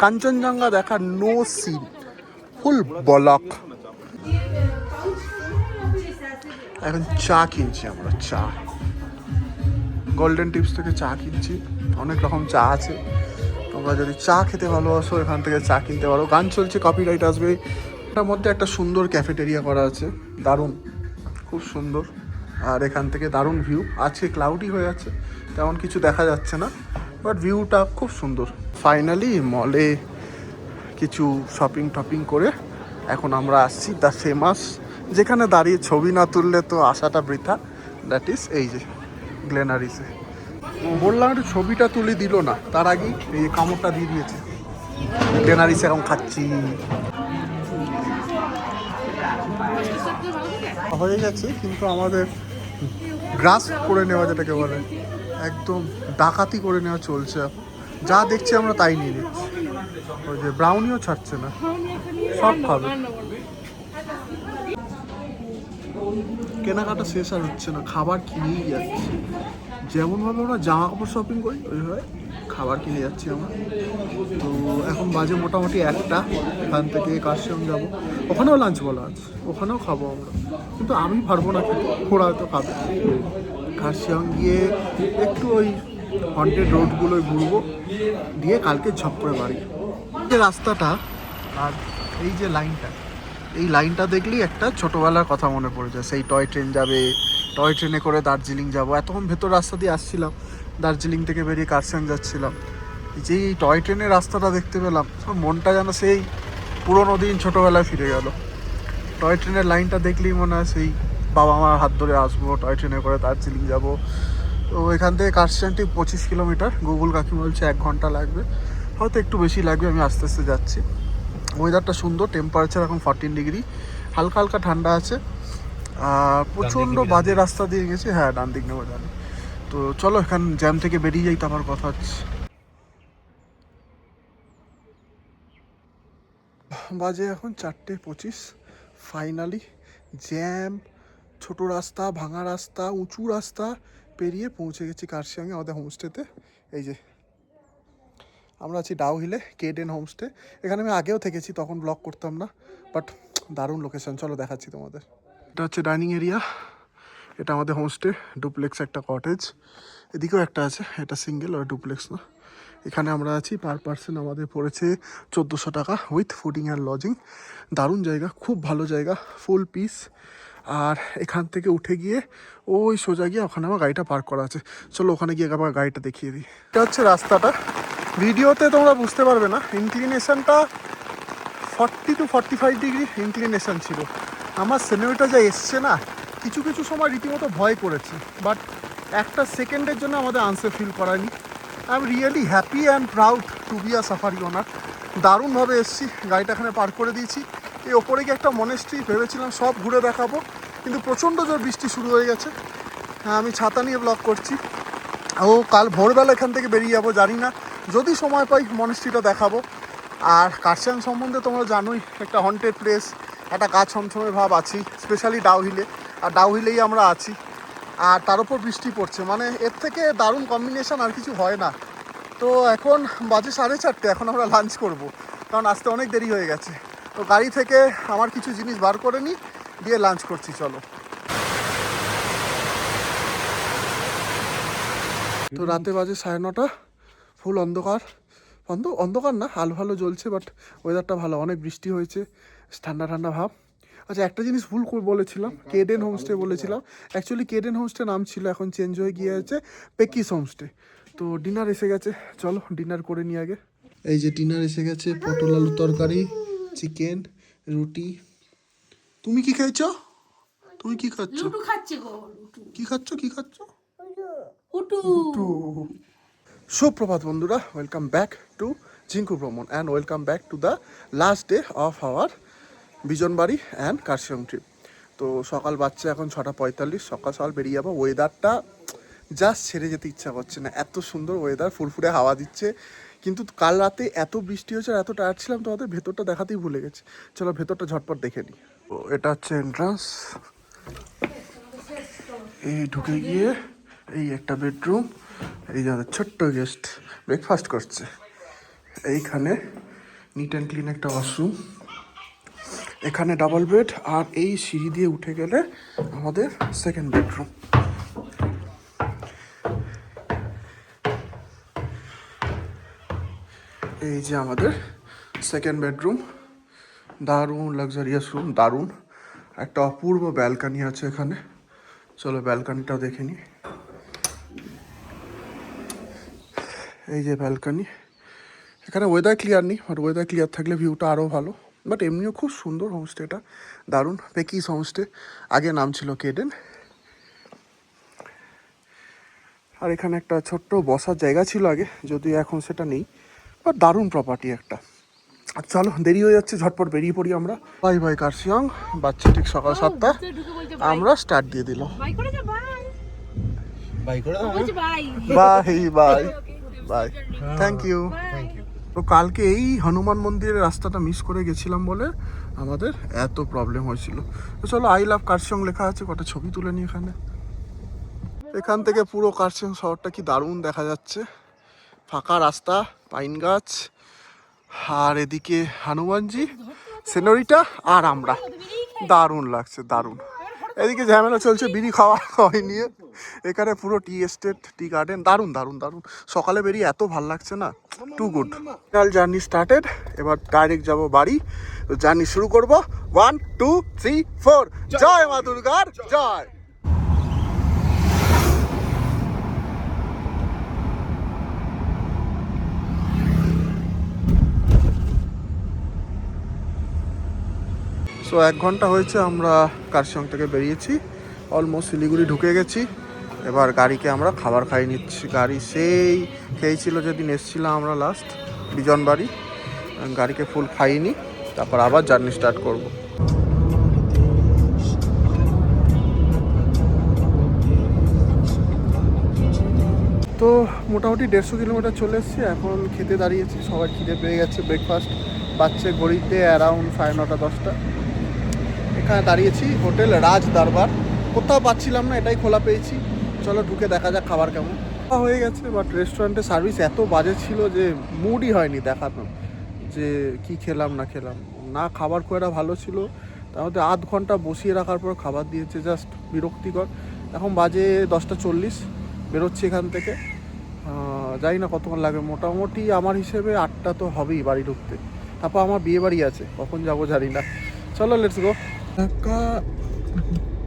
কাঞ্চনজঙ্ঘা দেখা নো সিন, ফুল ব্লক। এখন চা কিনছি আমরা, চা গোল্ডেন টিপস থেকে চা কিনছি। অনেক রকম চা আছে, তোমরা যদি চা খেতে ভালোবাসো এখান থেকে চা কিনতে পারো। গান চলছে, কপিরাইট আসবে। এটার মধ্যে একটা সুন্দর ক্যাফেটেরিয়া করা আছে, দারুণ, খুব সুন্দর। আর এখান থেকে দারুণ ভিউ। আজকে ক্লাউডি হয়ে আছে, তেমন কিছু দেখা যাচ্ছে না, বাট ভিউটা খুব সুন্দর। ফাইনালি মলে কিছু শপিং টপিং করে এখন আমরা আসছি দ্য ফেমাস, যেখানে দাঁড়িয়ে ছবি না তুললে তো আসাটা বৃথা, দ্যাট ইজ এই যে গ্লেনারিসে। বললাম একটু ছবিটা তুলে দিল না, তার আগেই এই কামড়টা দিয়ে দিয়েছে। গ্লেনারিসে এখন খাচ্ছি। হয়ে গেছে, কিন্তু আমাদের গ্রাস করে নেওয়া যেটাকে বলে, একদম ডাকাতি করে নেওয়া চলছে। যা দেখছি আমরা তাই নিয়ে নিচ্ছি। ওই যে ব্রাউনিও ছাড়ছে না, সব খাবে। কেনাকাটা শেষ আর হচ্ছে না, খাবার কিনেই যাচ্ছি। যেমনভাবে আমরা জামা কাপড় শপিং করি ওইভাবে খাবার কিনে যাচ্ছি আমরা। তো এখন বাজে মোটামুটি 1টা। এখান থেকে কার্শিয়াং যাবো, ওখানেও লাঞ্চ বলা আছে, ওখানেও খাবো আমরা, কিন্তু আমি পারবো না খেতে, ওরা হয়তো খাবে। কার্শিয়াং গিয়ে একটু ওই হন্টেড রোডগুলোয় ঘুরবো, দিয়ে কালকে ঝপ করে বাড়ি। যে রাস্তাটা আর এই যে লাইনটা, এই লাইনটা দেখলেই একটা ছোটোবেলার কথা মনে পড়ে যায়। সেই টয় ট্রেন যাবে, টয় ট্রেনে করে দার্জিলিং যাব। এতক্ষণ ভেতর রাস্তা দিয়ে আসছিলাম, দার্জিলিং থেকে বেরিয়ে কার্শিয়াং যাচ্ছিলাম। যেই টয় ট্রেনের রাস্তাটা দেখতে পেলাম, মনটা যেন সেই পুরোনো দিন ছোটোবেলায় ফিরে গেল। টয় ট্রেনের লাইনটা দেখলেই মনে হয় সেই বাবা মার হাত ধরে আসবো, টয় ট্রেনে করে দার্জিলিং যাব। তো এখান থেকে কার্শিয়াং ঠিক 25 কিলোমিটার, গুগল কাকিমা বলছে 1 ঘন্টা লাগবে, হয়তো একটু বেশি লাগবে। আমি আস্তে আস্তে যাচ্ছি। ওয়েদারটা সুন্দর, টেম্পারেচার এখন 14 ডিগ্রি, হালকা হালকা ঠান্ডা আছে। প্রচণ্ড বাজে রাস্তা দিয়ে গেছি। হ্যাঁ, ডান দিক নেবো, জানি। তো চলো এখান জ্যাম থেকে বেরিয়ে যাই, তো আমার কথা হচ্ছে। বাজে এখন 4:25। ফাইনালি জ্যাম, ছোট রাস্তা, ভাঙা রাস্তা, উঁচু রাস্তা পেরিয়ে পৌঁছে গেছি কার্শিয়াংয়ে, আমাদের হোমস্টেতে। এই যে আমরা আছি ডাউ হিলে, কেডেন হোমস্টে। এখানে আমি আগেও থেকেছি, তখন ব্লগ করতাম না, বাট দারুণ লোকেশন। চলো দেখাচ্ছি তোমাদের। এটা হচ্ছে ডাইনিং এরিয়া, এটা আমাদের হোমস্টে, ডুপ্লেক্স একটা কটেজ। এদিকেও একটা আছে, এটা সিঙ্গেল, আর ডুপ্লেক্স না। এখানে আমরা আছি, পার পার্সন আমাদের পড়েছে 1400 টাকা উইথ ফুডিং অ্যান্ড লজিং। দারুণ জায়গা, খুব ভালো জায়গা, ফুল পিস। আর এখান থেকে উঠে গিয়ে ওই সোজা গিয়ে ওখানে আমার গাড়িটা পার্ক করা আছে। চলো ওখানে গিয়ে আবার গাড়িটা দেখিয়ে দিই। এটা হচ্ছে রাস্তাটা, ভিডিওতে তোমরা বুঝতে পারবে না। ইনক্লিনেশনটা 40 to 45 ডিগ্রি ইনক্লিনেশন ছিল। আমার সিনেমাটা যা এসছে না, কিছু কিছু সময় রীতিমতো ভয় করেছে, বাট একটা সেকেন্ডের জন্য আমাদের আনসেফ ফিল করায়নি। I am really happy and proud to be a safari owner. দারুণভাবে এসেছি, গাড়িটা এখানে পার্ক করে দিয়েছি। এই ওপরে গিয়ে একটা মনেস্ট্রি ভেবেছিলাম সব ঘুরে দেখাবো, কিন্তু প্রচণ্ড জোর বৃষ্টি শুরু হয়ে গেছে। হ্যাঁ, আমি ছাতা নিয়ে ব্লগ করছি। ও কাল ভোরবেলা এখান থেকে বেরিয়ে যাবো, জানি না, যদি সময় পাই মনেস্ট্রিটা দেখাবো। আর কার্শিয়াং সম্বন্ধে তোমরা জানোই, একটা হন্টেড প্লেস, একটা গা ছমছমে ভাব আছি, স্পেশালি ডাউ হিলে। আর ডাউ হিলেই আমরা আছি, আর তার উপর বৃষ্টি পড়ছে, মানে এর থেকে দারুণ কম্বিনেশন আর কিছু হয় না। তো এখন বাজে 4:30, এখন আমরা লাঞ্চ করব, কারণ আসতে অনেক দেরি হয়ে গেছে। তো গাড়ি থেকে আমার কিছু জিনিস বার করে নিই, দিয়ে লাঞ্চ করছি। চলো। তো রাতে বাজে 9:30, ফুল অন্ধকার। অন্ধকার না, আলো ভালো জ্বলছে, বাট ওয়েদারটা ভালো, অনেক বৃষ্টি হয়েছে, ঠান্ডা ঠান্ডা ভাব। আচ্ছা, একটা জিনিস ভুল বলেছিলাম, কেডেন হোমস্টে বলেছিলাম। অ্যাকচুয়ালি কেডেন হোমস্টে নাম ছিল, এখন চেঞ্জ হয়ে গিয়ে আছে পেকিস হোমস্টে। তো ডিনার এসে গেছে, চলো ডিনার করে নিই আগে। এই যে ডিনার এসে গেছে, পটল আলু তরকারি, চিকেন, রুটি। তুমি কি খেয়েছো? তুমি কি খাচ্ছ?
লুটু খাচ্ছে গো, লুটু
কি খাচ্ছ? কি খাচ্ছ?
উটু।
সুপ্রভাত বন্ধুরা, welcome back to Jhinku Bhraman and welcome back to the last day of our Bijanbari and Kurseong trip. তো সকাল বাচ্চা এখন 6:45, সকাল সকাল বেরিয়ে যাবো। ওয়েদারটা জাস্ট ছেড়ে যেতে ইচ্ছা করছে না, এত সুন্দর ওয়েদার, ফুরফুরে হাওয়া দিচ্ছে। কিন্তু কাল রাতে এত বৃষ্টি হয়েছে আর এত টায়ার্ড ছিলাম, তোমাদের ভেতরটা দেখাতেই ভুলে গেছি। চলো ভেতরটা ঝটপট দেখে নিই। তো এটা হচ্ছে এন্ট্রান্স। এই ঢুকে গিয়ে এই একটা বেডরুম, এই যে আমাদের ছোট্ট গেস্ট ব্রেকফাস্ট করছে। এইখানে নিট অ্যান্ড ক্লিন একটা ওয়াশরুম, এখানে ডাবল বেড, আর এই সিঁড়ি দিয়ে উঠে গেলে আমাদের সেকেন্ড বেডরুম। এই যে আমাদের সেকেন্ড বেডরুম, দারুণ লাক্সারিয়াস রুম, দারুণ। একটা অপূর্ব ব্যালকানি আছে এখানে, চলো ব্যালকানিটাও দেখে নিই। এই যে ব্যালকানি, এখানে ওয়েদার ক্লিয়ার নেই, বাট ওয়েদার ক্লিয়ার থাকলে ভিউটা আরও ভালো। বাট এমনিও খুব সুন্দর হোমস্টেটা, দারুণ। পেকিস হোমস্টে, আগে নাম ছিল কেডেন। আর এখানে একটা ছোট্ট বসার জায়গা ছিল আগে, যদিও এখন সেটা নেই, বাট দারুণ প্রপার্টি একটা। আর চলো, দেরি হয়ে যাচ্ছে, ঝটপট বেরিয়ে পড়ি আমরা। বাই বাই কার্শিয়ং, বাচ্চা ঠিক সকাল 7টা, আমরা স্টার্ট দিয়ে দিলাম।
বাই করে যা, বাই
বাই করে দাও।
বলছি bye
bye bye bye, thank you. তো কালকে এই হনুমান মন্দিরের রাস্তাটা মিস করে গেছিলাম বলে আমাদের এত প্রবলেম হয়েছিল। তো চলো, আই লাভ কার্শিয়ং লেখা আছে, কটা ছবি তুলে নিই এখানে। এখান থেকে পুরো কার্শিয়ং শহরটা কি দারুণ দেখা যাচ্ছে, ফাঁকা রাস্তা, পাইন গাছ, আর এদিকে হনুমানজি, সেনোরিটা আর আমরা, দারুণ লাগছে, দারুণ। এদিকে ঝামেলা চলছে বিড়ি খাওয়া নিয়ে, এখানে পুরো টি এস্টেট, টি গার্ডেন, দারুণ দারুণ দারুণ। সকালে বেরিয়ে এত ভাল লাগছে না, too good. Final journey started, এবার ডাইরেক্ট যাব বাড়ি। তো জার্নি শুরু করব, 1 2 3 4, জয় মা দুর্গার জয়। সো 1 ঘন্টা হয়েছে আমরা কার্শিয়ং থেকে বেরিয়েছি, অলমোস্ট শিলিগুড়ি ঢুকে গেছি। এবার গাড়িকে আমরা খাবার খাইয়ে নিচ্ছি। গাড়ি সেই খেয়েছিল যেদিন এসেছিলাম আমরা লাস্ট বিজনবাড়ি, গাড়িকে ফুল খাইয়ে নিই, তারপর আবার জার্নি স্টার্ট করব। তো মোটামুটি 150 কিলোমিটার চলে এসেছি, এখন খেতে দাঁড়িয়েছি। সবার খিদে পেয়ে গেছে, ব্রেকফাস্ট বাচ্চা ঘড়িতে অ্যারাউন্ড 9:30 10টা। এখানে দাঁড়িয়েছি হোটেল রাজ দরবার, কোথাও পাচ্ছিলাম না, এটাই খোলা পেয়েছি। চলো ঢুকে দেখা যাক খাবার কেমন। হয়ে গেছে, বাট রেস্টুরেন্টের সার্ভিস এত বাজে ছিল যে মুডই হয়নি দেখানো যে কি খেলাম না খেলাম না। খাবার খুব একটা ভালো ছিল, তার মধ্যে আধ ঘন্টা বসিয়ে রাখার পর খাবার দিয়েছে, জাস্ট বিরক্তিকর। এখন বাজে 10:40, বেরোচ্ছি এখান থেকে। জানি না কতক্ষণ লাগে, মোটামুটি আমার হিসেবে 8টা তো হবেই বাড়ি ঢুকতে। তারপর আমার বিয়ে বাড়ি আছে, কখন যাবো জানি না। চলো লেটস গো।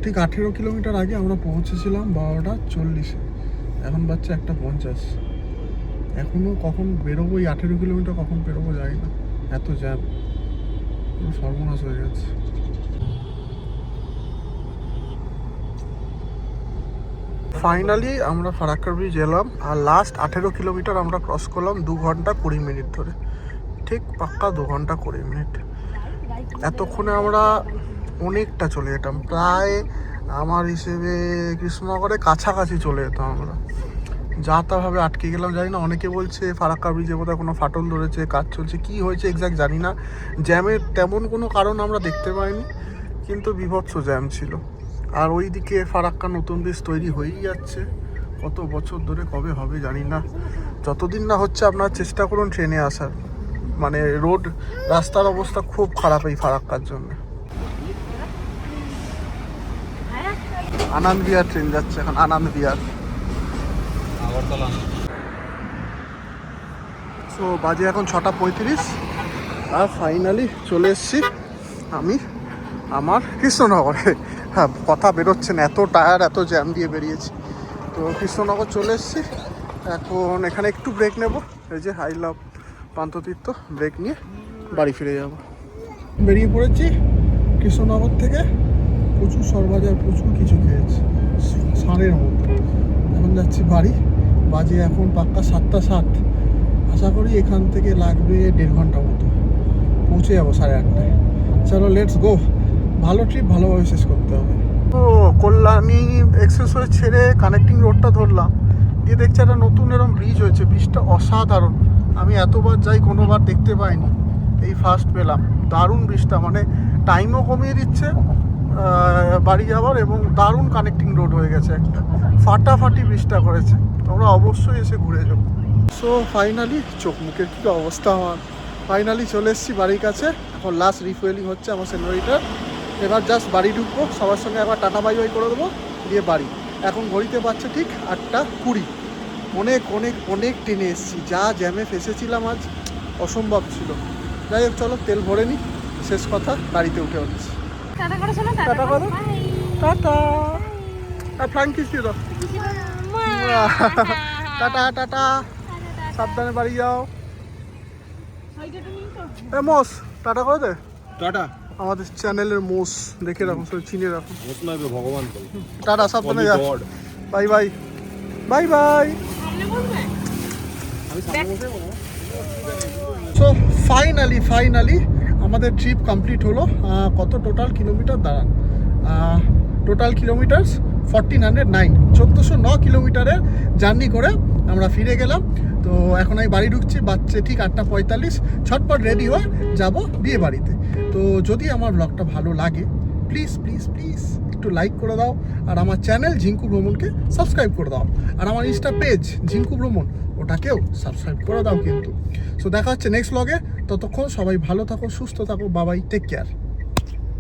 ঠিক 18 কিলোমিটার আগে আমরা পৌঁছেছিলাম 12:40, এখন বাচ্চা 1:50। এখনও কখন বেরোবো, এই 18 কিলোমিটার কখন বেরোবো জানি না, এত জ্যাম, সর্বনাশ হয়ে গেছে। ফাইনালি আমরা ফারাক্কা ব্রিজ এলাম, আর লাস্ট 18 কিলোমিটার আমরা ক্রস করলাম 2 ঘন্টা 20 মিনিট ধরে, ঠিক পাক্কা 2 ঘন্টা 20 মিনিট। এতক্ষণে আমরা অনেকটা চলে যেতাম, প্রায় আমার হিসেবে কৃষ্ণনগরে কাছাকাছি চলে যেতাম আমরা। যা তাভাবে আটকে গেলাম, জানি না। অনেকে বলছে ফারাক্কা ব্রিজে বোধহয় কোনো ফাটল ধরেছে, কাজ চলছে, কি হয়েছে এক্স্যাক্ট জানি না। জ্যামের তেমন কোনো কারণ আমরা দেখতে পাইনি, কিন্তু বিভৎস জ্যাম ছিল। আর ওই দিকে ফারাক্কা নতুন ব্রিজ তৈরি হয়েই যাচ্ছে, কত বছর ধরে, কবে হবে জানি না। যতদিন না হচ্ছে আপনারা চেষ্টা করুন ট্রেনে আসার, মানে রোড রাস্তার অবস্থা খুব খারাপ এই ফারাক্কার জন্য। আনন্দ বিহার ট্রেন যাচ্ছে এখন, আনন্দ বিহার। সো বাজে এখন 6:35, আর ফাইনালি চলে এসেছি আমি আমার কৃষ্ণনগরে। হ্যাঁ, কথা বেরোচ্ছে না, এত টায়ার, এত জ্যাম দিয়ে বেরিয়েছি। তো কৃষ্ণনগর চলে এসেছি, এখন এখানে একটু ব্রেক নেব। এই যে আই লাভ পান্থতীর্থ, ব্রেক নিয়ে বাড়ি ফিরে যাব। বেরিয়ে পড়েছি কৃষ্ণনগর থেকে। প্রচুর সরবাজার, প্রচুর কিছু খেয়েছি ষাঁড়ের মতো। এখন যাচ্ছি বাড়ি, বাজে এখন পাক্কা 7:07। আশা করি এখান থেকে লাগবে 1.5 ঘন্টা মতো, পৌঁছে যাবো 8:30টায়। চলো লেটস গো। ভালো ট্রিপ ভালোভাবে শেষ করতে হবে। তো কল্যাণী এক্সপ্রেসওয়ে ছেড়ে কানেক্টিং রোডটা ধরলাম, গিয়ে দেখছি একটা নতুন এরকম ব্রিজ হয়েছে। ব্রিজটা অসাধারণ, আমি এতবার যাই কোনোবার দেখতে পাইনি, এই ফার্স্ট পেলাম। দারুণ ব্রিজটা, মানে টাইমও কমিয়ে দিচ্ছে বাড়ি যাওয়ার, এবং দারুণ কানেক্টিং রোড হয়ে গেছে একটা। ফাটাফাটি ব্রিজটা করেছে, তোমরা অবশ্যই এসে ঘুরে যাও। সো ফাইনালি চোখ মুখের কী অবস্থা আমার, ফাইনালি চলে এসেছি বাড়ির কাছে। এখন লাস্ট রিফুয়েলিং হচ্ছে আমার সেনোরিটার। এবার জাস্ট বাড়ি ঢুকবো, সবার সঙ্গে একবার টাটা বাই বাই করে দেবো, দিয়ে বাড়ি। এখন ঘড়িতে পাচ্ছে ঠিক 8:20। অনেক অনেক অনেক টেনে এসেছি, যা জ্যামে ফেসেছিলাম আজ অসম্ভব ছিল। যাই হোক চলো তেল ভরে নিই, শেষ কথা গাড়িতে উঠে হচ্ছে।
টাটা করে শোনো,
টাটা করো, টাটা। আর ফ্লাইং কিস দিয়ে দাও। টাটা টাটা, সাবধানে বাড়ি যাও। এ মোস টাটা করে দে।
টাটা।
আমাদের চ্যানেলের মোস দেখে রাখো, সব চিনে রাখো।
ভগবান
টাটা, সাবধানে যা। By bye bye by. So finally আমাদের ট্রিপ কমপ্লিট হলো। কত টোটাল কিলোমিটার দাঁড়ান, টোটাল কিলোমিটার্স 1409, 1409 কিলোমিটারের জার্নি করে আমরা ফিরে গেলাম। তো এখন আমি বাড়ি ঢুকছি, বাচ্চা ঠিক 8:45। ছটপট রেডি হয়ে যাব বিয়ে বাড়িতে। তো যদি আমার ব্লগটা ভালো লাগে প্লিজ প্লিজ প্লিজ একটু লাইক করে দাও, আর আমার চ্যানেল ঝিঙ্কু ভ্রমণকে সাবস্ক্রাইব করে দাও, আর আমার ইনস্টা পেজ ঝিঙ্কু ভ্রমণ ওটাকেও সাবস্ক্রাইব করে দাও কিন্তু। সো দেখা হচ্ছে নেক্সট ব্লগে, ততক্ষণ সবাই ভালো থাকো, সুস্থ থাকো, বাবাই, টেক কেয়ার।